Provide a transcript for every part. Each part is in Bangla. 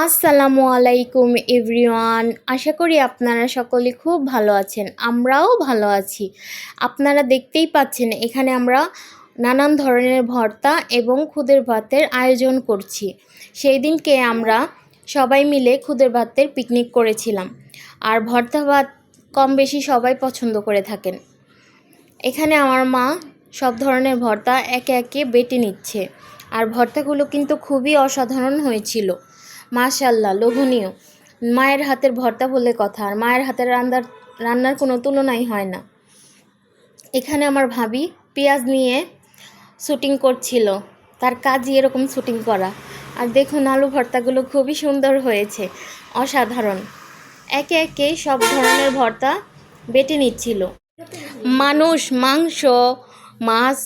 আসসালামু আলাইকুম এভরিওয়ান। আশা করি আপনারা সকলে খুব ভালো আছেন, আমরাও ভালো আছি। আপনারা দেখতেই পাচ্ছেন এখানে আমরা নানান ধরনের ভর্তা এবং খুদের ভাতের আয়োজন করছি। সেই দিনকে আমরা সবাই মিলে খুদের ভাতের পিকনিক করেছিলাম। আর ভর্তা ভাত কম বেশি সবাই পছন্দ করে থাকেন। এখানে আমার মা সব ধরনের ভর্তা একে একে বেটে নিচ্ছে। আর ভর্তাগুলো কিন্তু খুবই অসাধারণ হয়েছিল, মাশাআল্লাহ, লোভনীয়। মায়ের হাতের ভর্তা বলে কথা, আর মায়ের হাতের রান্নার কোনো তুলনাই হয় না। এখানে আমার ভাবি পেঁয়াজ নিয়ে শুটিং করছিল, তার কাজই এরকম শুটিং করা। আর দেখুন আলু ভর্তাগুলো খুবই সুন্দর হয়েছে, অসাধারণ। একে একে সব ধরনের ভর্তা বেটে নিচ্ছিল। মানুষ মাংস, মাছ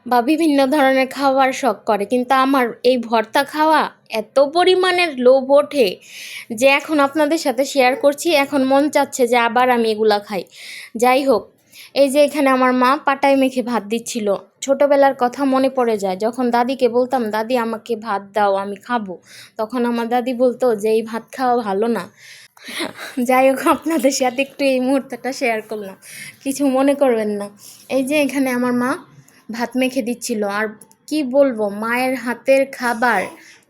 বা বিভিন্ন ধরনের খাবার শখ করে, কিন্তু আমার এই ভর্তা খাওয়া এত পরিমাণের লোভ ওঠে যে এখন আপনাদের সাথে শেয়ার করছি। এখন মন চাচ্ছে যে আবার আমি এগুলা খাই। যাই হোক, এই যে এখানে আমার মা পাটায় মেখে ভাত দিচ্ছিল। ছোটোবেলার কথা মনে পড়ে যায়, যখন দাদিকে বলতাম দাদি আমাকে ভাত দাও আমি খাবো, তখন আমার দাদি বলতো যে এই ভাত খাওয়া ভালো না। যাই হোক, আপনাদের সাথে একটু এই মুহূর্তটা শেয়ার করলাম, কিছু মনে করবেন না। এই যে এখানে আমার মা ভাত মেখে দিচ্ছিল, আর কি বলবো, মায়ের হাতের খাবার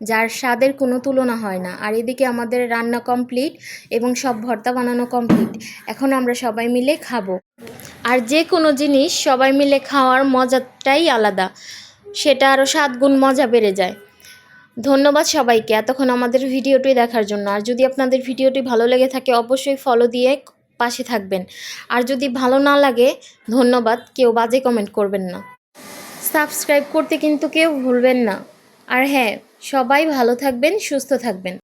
যার স্বাদের কোনো তুলনা হয় না। আর এদিকে আমাদের রান্না কমপ্লিট এবং সব ভর্তা বানানো কমপ্লিট। এখন আমরা সবাই মিলে খাবো। আর যে কোনো জিনিস সবাই মিলে খাওয়ার মজাটাই আলাদা, সেটা আরও 7 গুণ মজা বেড়ে যায়। ধন্যবাদ সবাইকে এতক্ষণ আমাদের ভিডিওটি দেখার জন্য। আর যদি আপনাদের ভিডিওটি ভালো লেগে থাকে অবশ্যই ফলো দিয়ে পাশে থাকবেন। আর যদি ভালো না লাগে, ধন্যবাদ, কেউ বাজে কমেন্ট করবেন না। সাবস্ক্রাইব করতে কিন্তু কেউ ভুলবেন না। আর হ্যাঁ, সবাই ভালো থাকবেন, সুস্থ থাকবেন।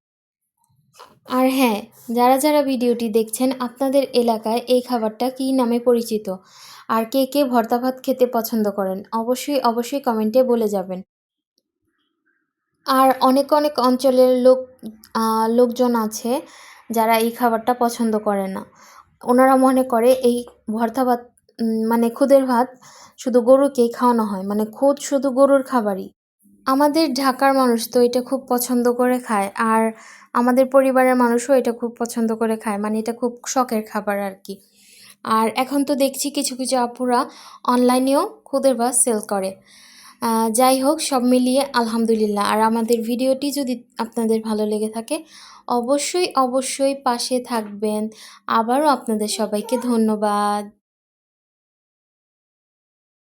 আর হ্যাঁ, যারা যারা ভিডিওটি দেখছেন আপনাদের এলাকায় এই খাবারটা কী নামে পরিচিত, আর কে কে ভর্তা ভাত খেতে পছন্দ করেন, অবশ্যই অবশ্যই কমেন্টে বলে যাবেন। আর অনেক অনেক অঞ্চলের লোকজন আছে যারা এই খাবারটা পছন্দ করে না। ওনারা মনে করে এই ভর্তা ভাত মানে খুদের ভাত শুধু গরুকেই খাওয়ানো হয়, মানে খুদ শুধু গরুর খাবারই। আমাদের ঢাকার মানুষ তো এটা খুব পছন্দ করে খায়, আর আমাদের পরিবারের মানুষও এটা খুব পছন্দ করে খায়, মানে এটা খুব শখের খাবার আর কি। আর এখন তো দেখছি কিছু কিছু আপুরা অনলাইনেও খুদের ভাত সেল করে। যাই হোক, সব মিলিয়ে আলহামদুলিল্লাহ। আর আমাদের ভিডিওটি যদি আপনাদের ভালো লেগে থাকে অবশ্যই অবশ্যই পাশে থাকবেন। আবারও আপনাদের সবাইকে ধন্যবাদ।